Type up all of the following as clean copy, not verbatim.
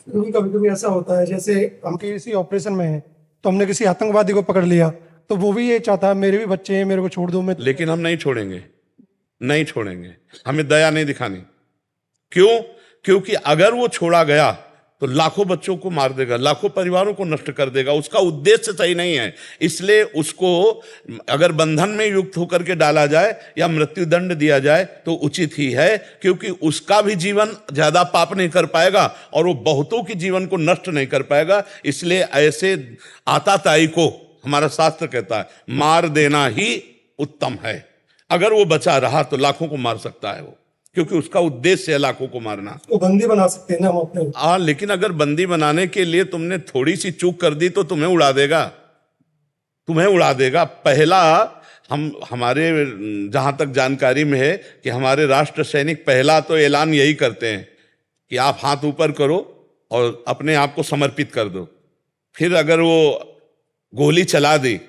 क्योंकि कभी कभी ऐसा होता है, जैसे हम किसी ऑपरेशन में हैं तो हमने किसी आतंकवादी को पकड़ लिया, तो वो भी ये चाहता है मेरे भी बच्चे हैं, मेरे को छोड़ दो। मैं लेकिन हम नहीं छोड़ेंगे, नहीं छोड़ेंगे। हमें दया नहीं दिखानी। क्यों? क्योंकि अगर वो छोड़ा गया तो लाखों बच्चों को मार देगा, लाखों परिवारों को नष्ट कर देगा। उसका उद्देश्य सही नहीं है। इसलिए उसको अगर बंधन में युक्त होकर के डाला जाए या मृत्यु दंड दिया जाए तो उचित ही है, क्योंकि उसका भी जीवन ज्यादा पाप नहीं कर पाएगा और वो बहुतों के जीवन को नष्ट नहीं कर पाएगा। इसलिए ऐसे आताताई को हमारा शास्त्र कहता है मार देना ही उत्तम है। अगर वो बचा रहा तो लाखों को मार सकता है वो, क्योंकि उसका उद्देश्य है लाखों को मारना। तो बंदी बना सकते हैं ना हम अपने। लेकिन अगर बंदी बनाने के लिए तुमने थोड़ी सी चूक कर दी तो तुम्हें उड़ा देगा, तुम्हें उड़ा देगा। पहला हमारे जहां तक जानकारी में है कि हमारे राष्ट्र सैनिक पहला तो ऐलान यही करते हैं कि आप हाथ ऊपर करो और अपने आप को समर्पित कर दो। फिर अगर वो गोली चला दी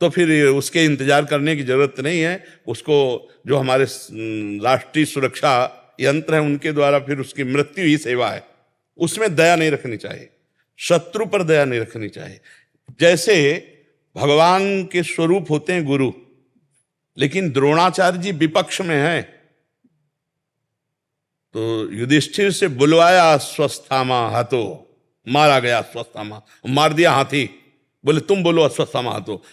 तो फिर उसके इंतजार करने की जरूरत नहीं है। उसको जो हमारे राष्ट्रीय सुरक्षा यंत्र है उनके द्वारा फिर उसकी मृत्यु ही सेवा है। उसमें दया नहीं रखनी चाहिए, शत्रु पर दया नहीं रखनी चाहिए। जैसे भगवान के स्वरूप होते हैं गुरु, लेकिन द्रोणाचार्य जी विपक्ष में हैं, तो युधिष्ठिर से बुलवाया अश्वत्थामा हाथो, मारा गया अश्वत्थामा, मार दिया हाथी। बोले तुम बोलो अश्वत्थामा हाथो।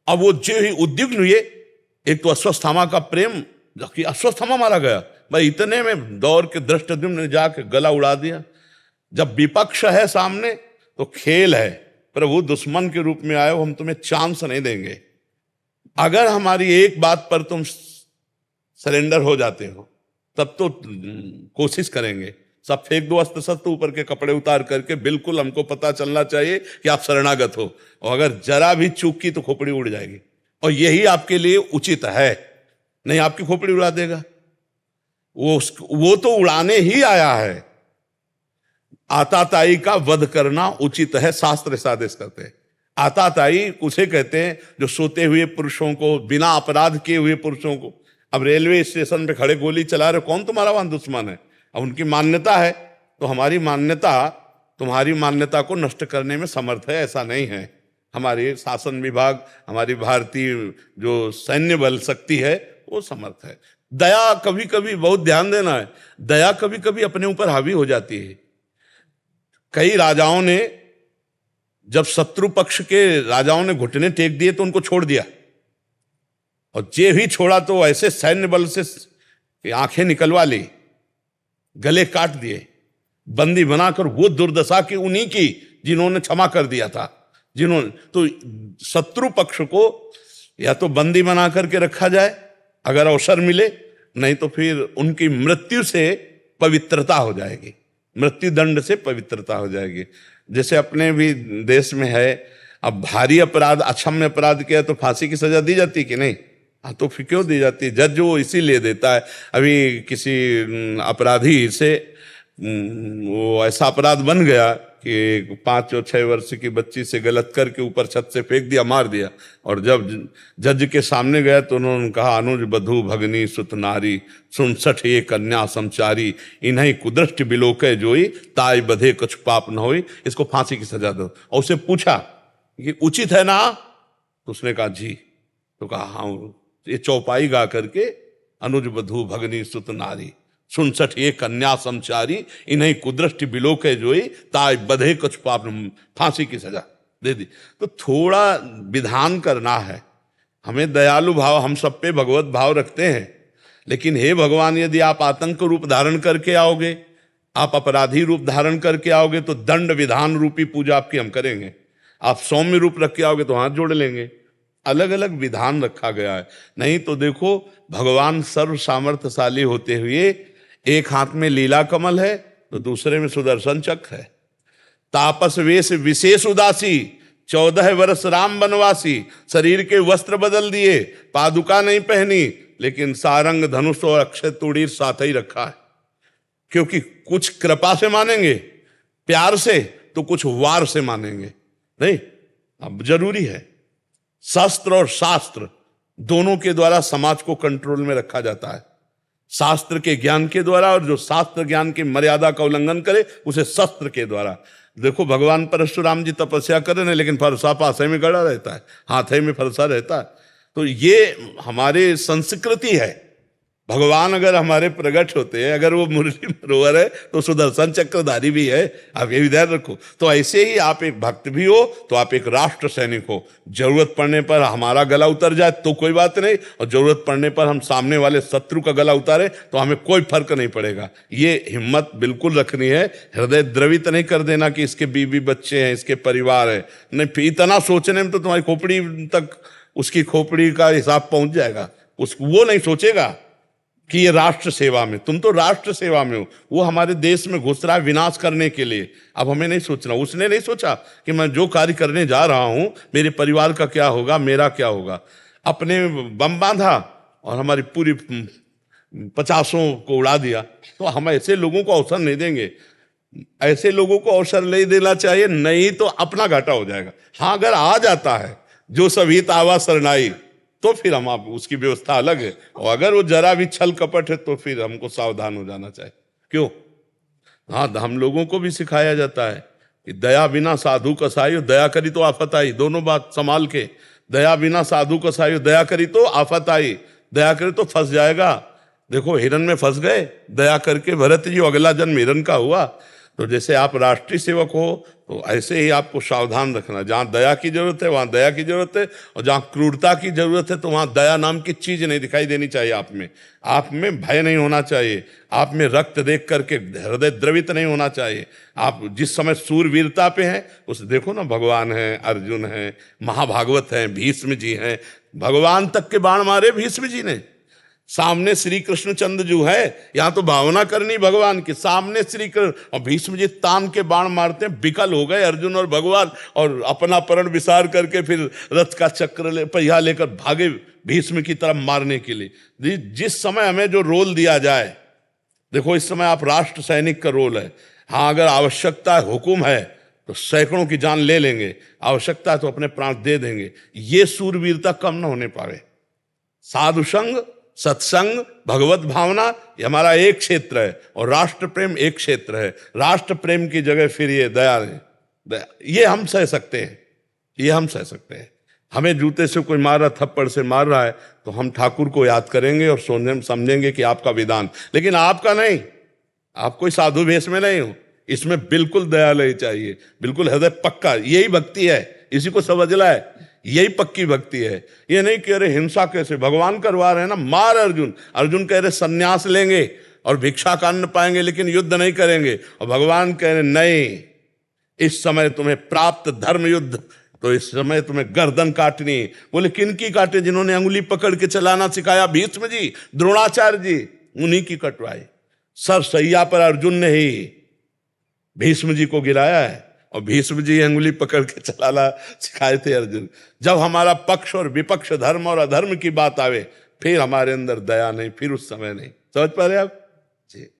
अब वो जो ही उद्विग्न हुए, एक तो अश्वत्थामा का प्रेम कि अश्वत्थामा मारा गया, भाई इतने में दौड़ के धृष्टद्युम्न ने जाके गला उड़ा दिया। जब विपक्ष है सामने तो खेल है, प्रभु दुश्मन के रूप में आए हो, हम तुम्हें चांस नहीं देंगे। अगर हमारी एक बात पर तुम सरेंडर हो जाते हो तब तो कोशिश करेंगे, सब फेंक दो अस्त्र शस्त्र, ऊपर के कपड़े उतार करके, बिल्कुल हमको पता चलना चाहिए कि आप शरणागत हो। और अगर जरा भी चूक की तो खोपड़ी उड़ जाएगी, और यही आपके लिए उचित है। नहीं आपकी खोपड़ी उड़ा देगा वो तो उड़ाने ही आया है। आताताई का वध करना उचित है, शास्त्र ऐसा आदेश करते हैं। आताताई उसे कहते हैं जो सोते हुए पुरुषों को, बिना अपराध किए हुए पुरुषों को, अब रेलवे स्टेशन पे खड़े गोली चला रहे, कौन तुम्हारा वहां दुश्मन है? अब उनकी मान्यता है तो हमारी मान्यता तुम्हारी मान्यता को नष्ट करने में समर्थ है, ऐसा नहीं है। हमारी शासन विभाग, हमारी भारतीय जो सैन्य बल शक्ति है वो समर्थ है। दया कभी कभी, बहुत ध्यान देना है, दया कभी कभी अपने ऊपर हावी हो जाती है। कई राजाओं ने, जब शत्रु पक्ष के राजाओं ने घुटने टेक दिए तो उनको छोड़ दिया, और जे भी छोड़ा तो ऐसे सैन्य बल से आंखें निकलवा ली, गले काट दिए, बंदी बनाकर। वो दुर्दशा की उन्हीं की जिन्होंने क्षमा कर दिया था, जिन्होंने। तो शत्रु पक्ष को या तो बंदी बना करके रखा जाए अगर अवसर मिले, नहीं तो फिर उनकी मृत्यु से पवित्रता हो जाएगी, मृत्यु दंड से पवित्रता हो जाएगी। जैसे अपने भी देश में है, अब भारी अपराध, अक्षम्य अपराध किया तो फांसी की सजा दी जाती कि नहीं? हाँ, तो फिर क्यों दी जाती है? जज वो इसीलिए देता है। अभी किसी अपराधी से वो ऐसा अपराध बन गया कि 5 और 6 वर्ष की बच्ची से गलत करके ऊपर छत से फेंक दिया, मार दिया। और जब जज के सामने गया तो उन्होंने कहा, अनुज बधू भगनी सुत नारी, 67 ये कन्या समचारी, इन्हीं कुदृष्ट बिलोके जोई, ताई बधे कुछ पाप न होई, इसको फांसी की सजा दो। और उसे पूछा कि उचित है ना? तो उसने कहा जी। तो कहा हाँ, ये चौपाई गा करके, अनुज बधू भगनी सुत नारी, 67 ये कन्या समचारी, इन्हीं कुदृष्टि बिलोके जोई, ताय बधे कुछ पाप, फांसी की सजा दे दी। तो थोड़ा विधान करना है। हमें दयालु भाव, हम सब पे भगवत भाव रखते हैं, लेकिन हे भगवान, यदि आप आतंक रूप धारण करके आओगे, आप अपराधी रूप धारण करके आओगे, तो दंड विधान रूपी पूजा आपकी हम करेंगे। आप सौम्य रूप रख के आओगे तो हाथ जोड़ लेंगे। अलग अलग विधान रखा गया है। नहीं तो देखो, भगवान सर्व सामर्थ्यशाली होते हुए एक हाथ में लीला कमल है तो दूसरे में सुदर्शन चक्र है। तापस वेश विशेष उदासी, 14 वर्ष राम बनवासी, शरीर के वस्त्र बदल दिए, पादुका नहीं पहनी, लेकिन सारंग धनुष और अक्षय तुड़ीर साथ ही रखा है। क्योंकि कुछ कृपा से मानेंगे, प्यार से, तो कुछ वार से मानेंगे। नहीं, अब जरूरी है। शस्त्र और शास्त्र दोनों के द्वारा समाज को कंट्रोल में रखा जाता है। शास्त्र के ज्ञान के द्वारा, और जो शास्त्र ज्ञान की मर्यादा का उल्लंघन करे उसे शस्त्र के द्वारा। देखो भगवान परशुराम जी तपस्या कर रहे हैं, लेकिन फरसा पासे में गड़ा रहता है, हाथे में फरसा रहता है। तो ये हमारे संस्कृति है। भगवान अगर हमारे प्रकट होते हैं, अगर वो मुरली मनोहर है तो सुदर्शन चक्रधारी भी है, आप ये भी ध्यान रखो। तो ऐसे ही आप एक भक्त भी हो तो आप एक राष्ट्र सैनिक हो। जरूरत पड़ने पर हमारा गला उतर जाए तो कोई बात नहीं, और जरूरत पड़ने पर हम सामने वाले शत्रु का गला उतारे तो हमें कोई फर्क नहीं पड़ेगा। ये हिम्मत बिल्कुल रखनी है। हृदय द्रवित नहीं कर देना कि इसके बीवी बच्चे हैं, इसके परिवार है, नहीं। इतना सोचने में तो तुम्हारी खोपड़ी तक, उसकी खोपड़ी का हिसाब पहुंच जाएगा। वो नहीं सोचेगा कि ये राष्ट्र सेवा में, तुम तो राष्ट्र सेवा में हो। वो हमारे देश में घुस रहा है विनाश करने के लिए। अब हमें नहीं सोचना। उसने नहीं सोचा कि मैं जो कार्य करने जा रहा हूं मेरे परिवार का क्या होगा, मेरा क्या होगा। अपने बम बांधा और हमारी पूरी 50 को उड़ा दिया। तो हम ऐसे लोगों को अवसर नहीं देंगे। ऐसे लोगों को अवसर नहीं देना चाहिए, नहीं तो अपना घाटा हो जाएगा। हाँ, अगर आ जाता है जो सभी तावा शरणाई, तो फिर हम आप उसकी व्यवस्था अलग है। और अगर वो जरा भी छल कपट है तो फिर हमको सावधान हो जाना चाहिए। क्यों? हाँ, हम लोगों को भी सिखाया जाता है कि दया बिना साधु कसाई, दया करी तो आफत आई। दोनों बात संभाल के। दया बिना साधु कसाई, दया करी तो आफत आई, दया करी तो फंस जाएगा। देखो हिरन में फंस गए, दया करके भरत जी अगला जन्म हिरन का हुआ। तो जैसे आप राष्ट्रीय सेवक हो तो ऐसे ही आपको सावधान रखना। जहां दया की जरूरत है वहां दया की जरूरत है, और जहां क्रूरता की जरूरत है तो वहां दया नाम की चीज नहीं दिखाई देनी चाहिए आप में। आप में भय नहीं होना चाहिए, आप में रक्त देख करके हृदय द्रवित नहीं होना चाहिए। आप जिस समय सूरवीरता पे हैं उस देखो ना, भगवान है, अर्जुन है, महाभागवत हैं, भीष्म जी हैं। भगवान तक के बाण मारे भीष्म जी ने। सामने श्री कृष्ण चंद्र जो है, यहां तो भावना करनी भगवान की, सामने श्री कृष्ण, और भीष्म जी तान के बाण मारते हैं। विकल हो गए अर्जुन और भगवान, और अपना परण विसार करके फिर रथ का चक्र पहिया लेकर भागे भीष्म की तरफ मारने के लिए। जिस समय हमें जो रोल दिया जाए, देखो इस समय आप राष्ट्र सैनिक का रोल है। हाँ, अगर आवश्यकता है, हुकुम है तो सैकड़ों की जान ले लेंगे, आवश्यकता है तो अपने प्राण दे देंगे। ये सूरवीरता कम न होने पावे। साधु संग, सत्संग, भगवत भावना, ये हमारा एक क्षेत्र है, और राष्ट्र प्रेम एक क्षेत्र है। राष्ट्र प्रेम की जगह फिर ये दया है, ये हम सह सकते हैं, ये हम सह सकते हैं। हमें जूते से कोई मार रहा, थप्पड़ से मार रहा है तो हम ठाकुर को याद करेंगे और समझेंगे कि आपका विधान, लेकिन आपका नहीं। आप कोई साधु भेष में नहीं हो। इसमें बिल्कुल दयालय चाहिए, बिल्कुल हृदय पक्का। यही भक्ति है, इसी को समझना है। यही पक्की भक्ति है। ये नहीं कह रहे हिंसा कैसे, भगवान करवा रहे हैं ना, मार अर्जुन। अर्जुन कह रहे सन्यास लेंगे और भिक्षा का अन्न पाएंगे लेकिन युद्ध नहीं करेंगे, और भगवान कह रहे नहीं, इस समय तुम्हें प्राप्त धर्म युद्ध, तो इस समय तुम्हें गर्दन काटनी। बोले किन की काटे? जिन्होंने अंगुली पकड़ के चलाना सिखाया, भीष्म जी, द्रोणाचार्य जी, उन्हीं की कटवाई। सर सैया पर अर्जुन ने ही भीष्म जी को गिराया है, और भीष्म जी अंगुली पकड़ के चलाना सिखाए थे अर्जुन। जब हमारा पक्ष और विपक्ष, धर्म और अधर्म की बात आवे, फिर हमारे अंदर दया नहीं, फिर उस समय नहीं। समझ पा रहे आप जी?